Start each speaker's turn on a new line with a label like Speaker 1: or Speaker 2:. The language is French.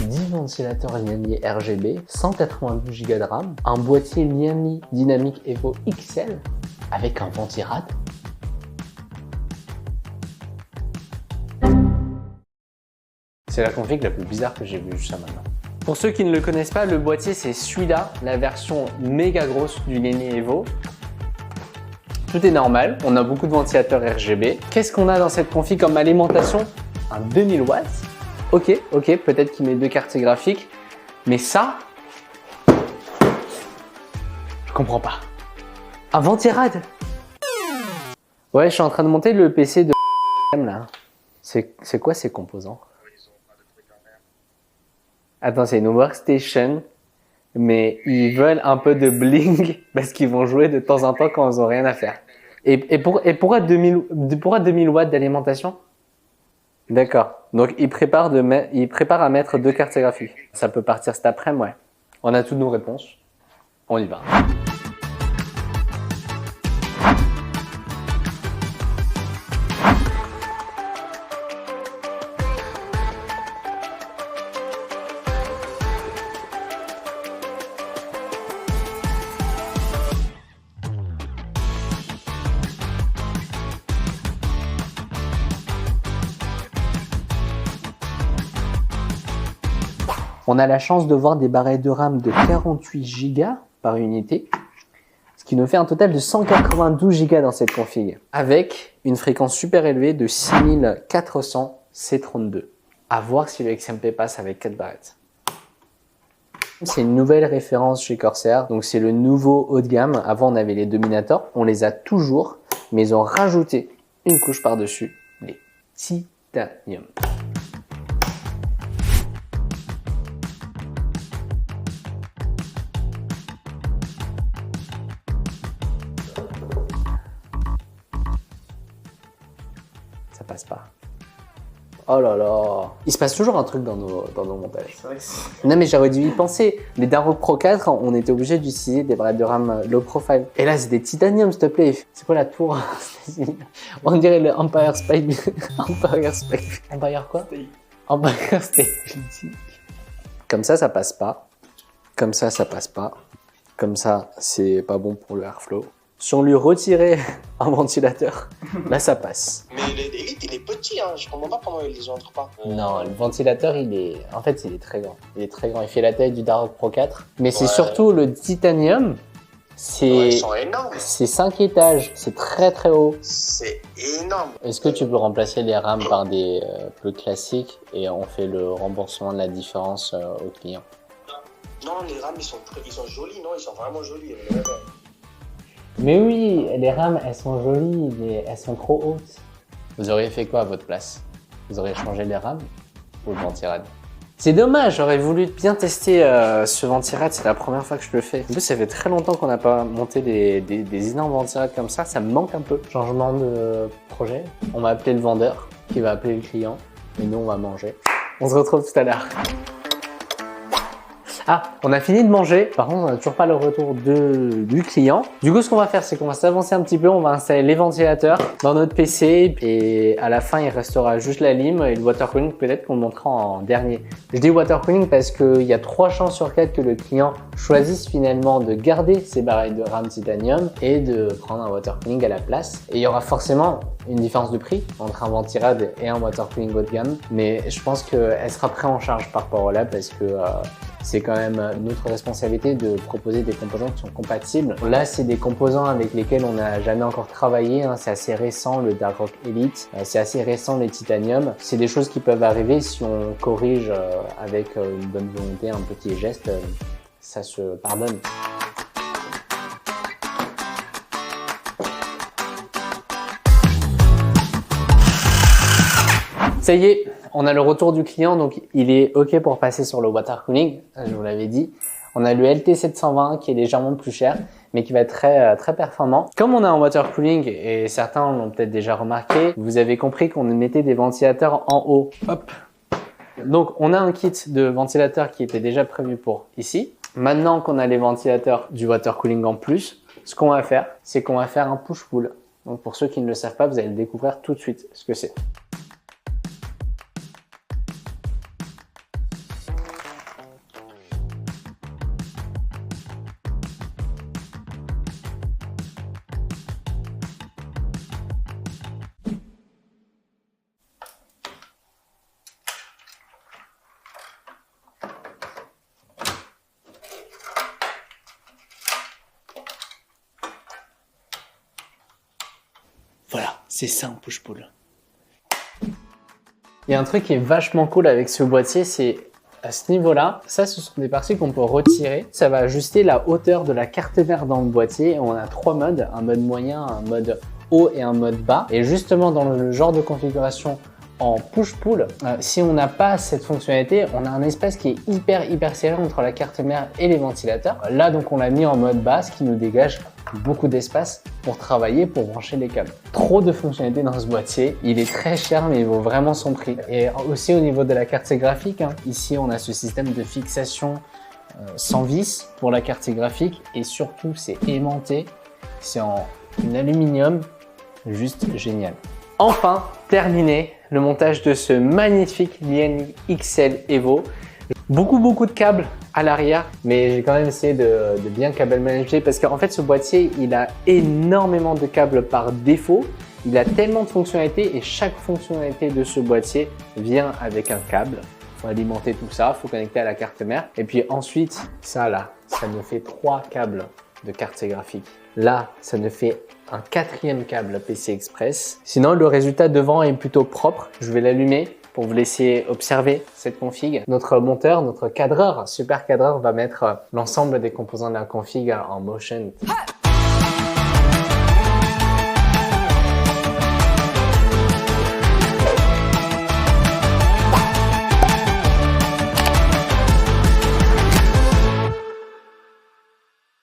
Speaker 1: 10 ventilateurs Lianli RGB, 192 Go de RAM, un boîtier Lianli Dynamic Evo XL avec un ventirad. C'est la config la plus bizarre que j'ai vue jusqu'à maintenant. Pour ceux qui ne le connaissent pas, le boîtier c'est celui-là, la version méga grosse du Lianli Evo. Tout est normal, on a beaucoup de ventilateurs RGB. Qu'est-ce qu'on a dans cette config comme alimentation? Un 2000 watts. Ok, peut-être qu'il met 2 cartes graphiques, mais ça, je comprends pas. Un ventirad. Ouais, je suis en train de monter le PC de là. C'est quoi ces composants? Attends, c'est une workstation, mais ils veulent un peu de bling parce qu'ils vont jouer de temps en temps quand ils n'ont rien à faire. Et pourquoi 2000 watts d'alimentation? D'accord. Donc, ils préparent à mettre 2 cartes graphiques. Ça peut partir cet après-midi, ouais. On a toutes nos réponses. On y va. On a la chance de voir des barrettes de RAM de 48 Go par unité, ce qui nous fait un total de 192 Go dans cette config, avec une fréquence super élevée de 6400 C32. À voir si le XMP passe avec 4 barrettes. C'est une nouvelle référence chez Corsair, donc c'est le nouveau haut de gamme. Avant on avait les Dominator, on les a toujours, mais ils ont rajouté une couche par-dessus, les Titanium. Ça passe pas. Oh là là. Il se passe toujours un truc dans nos montages.
Speaker 2: C'est vrai que
Speaker 1: Non mais j'aurais dû y penser. Les Darrock Pro 4, on était obligé d'utiliser des barrettes de RAM low profile. Et là c'est des titanium s'il te plaît. C'est quoi la tour? On dirait le Empire State. Empire State. Empire quoi? Empire State. Comme ça passe pas. Comme ça passe pas. Comme ça, c'est pas bon pour le airflow. Si on lui retirait un ventilateur, là ça passe.
Speaker 2: Mais l'Elite il est petit, hein. Je comprends pas comment ils les entrent pas.
Speaker 1: Non, le ventilateur il est très grand. Il est très grand, il fait la taille du Darrock Pro 4. Mais c'est
Speaker 2: Ouais.
Speaker 1: surtout le titanium,
Speaker 2: Ouais, ils sont énormes.
Speaker 1: c'est 5 étages, c'est très très haut.
Speaker 2: C'est énorme.
Speaker 1: Est-ce que tu peux remplacer les rames par des plus classiques et on fait le remboursement de la différence au client?
Speaker 2: Non, les rames ils sont jolis, non? Ils sont vraiment jolis.
Speaker 1: Mais oui, les rames elles sont jolies, mais elles sont trop hautes. Vous auriez fait quoi à votre place? Vous auriez changé les rames ou le ventirad? C'est dommage, j'aurais voulu bien tester ce ventirad, c'est la première fois que je le fais. En plus, ça fait très longtemps qu'on n'a pas monté des énormes ventirad comme ça me manque un peu. Changement de projet, on va appeler le vendeur qui va appeler le client et nous on va manger. On se retrouve tout à l'heure. Ah, on a fini de manger. Par contre, on n'a toujours pas le retour du client. Du coup, ce qu'on va faire, c'est qu'on va s'avancer un petit peu. On va installer les ventilateurs dans notre PC. Et à la fin, il restera juste la lime et le water cooling. Peut-être qu'on le montrera en dernier. Je dis water cooling parce qu'il y a 3 chances sur 4 que le client choisisse finalement de garder ses barrettes de RAM titanium et de prendre un water cooling à la place. Et il y aura forcément une différence de prix entre un ventirad et un water cooling haut de gamme. Mais je pense qu'elle sera prise en charge par rapport là parce que c'est quand même notre responsabilité de proposer des composants qui sont compatibles. Là, c'est des composants avec lesquels on n'a jamais encore travaillé. Hein. C'est assez récent, le Darrock Elite. C'est assez récent, les Titanium. C'est des choses qui peuvent arriver si on corrige avec une bonne volonté, un petit geste. Ça se pardonne. Ça y est, on a le retour du client, donc il est OK pour passer sur le water cooling, je vous l'avais dit. On a le LT720 qui est légèrement plus cher, mais qui va être très performant. Comme on a un water cooling, et certains l'ont peut-être déjà remarqué, vous avez compris qu'on mettait des ventilateurs en haut. Hop. Donc on a un kit de ventilateurs qui était déjà prévu pour ici. Maintenant qu'on a les ventilateurs du water cooling en plus, ce qu'on va faire, c'est qu'on va faire un push-pull. Donc pour ceux qui ne le savent pas, vous allez le découvrir tout de suite ce que c'est. Voilà, c'est ça un push-pull. Il y a un truc qui est vachement cool avec ce boîtier, c'est à ce niveau-là, ça ce sont des parties qu'on peut retirer. Ça va ajuster la hauteur de la carte mère dans le boîtier. On a 3 modes, un mode moyen, un mode haut et un mode bas. Et justement dans le genre de configuration en push-pull, si on n'a pas cette fonctionnalité, on a un espace qui est hyper serré entre la carte mère et les ventilateurs. Là donc on l'a mis en mode bas, ce qui nous dégage beaucoup d'espace pour travailler, pour brancher les câbles. Trop de fonctionnalités dans ce boîtier. Il est très cher mais il vaut vraiment son prix. Et aussi au niveau de la carte graphique, ici on a ce système de fixation sans vis pour la carte graphique et surtout c'est aimanté, c'est en aluminium, juste génial. Enfin, terminé le montage de ce magnifique Lian XL Evo. Beaucoup de câbles à l'arrière, mais j'ai quand même essayé de bien câble manager parce qu'en fait ce boîtier il a énormément de câbles par défaut. Il a tellement de fonctionnalités et chaque fonctionnalité de ce boîtier vient avec un câble. Il faut alimenter tout ça, il faut connecter à la carte mère. Et puis ensuite, ça là, ça nous fait 3 câbles de carte graphique. Là, ça nous fait un 4e câble PC Express. Sinon, le résultat devant est plutôt propre. Je vais l'allumer pour vous laisser observer cette config. Notre monteur, notre cadreur, super cadreur, va mettre l'ensemble des composants de la config en motion.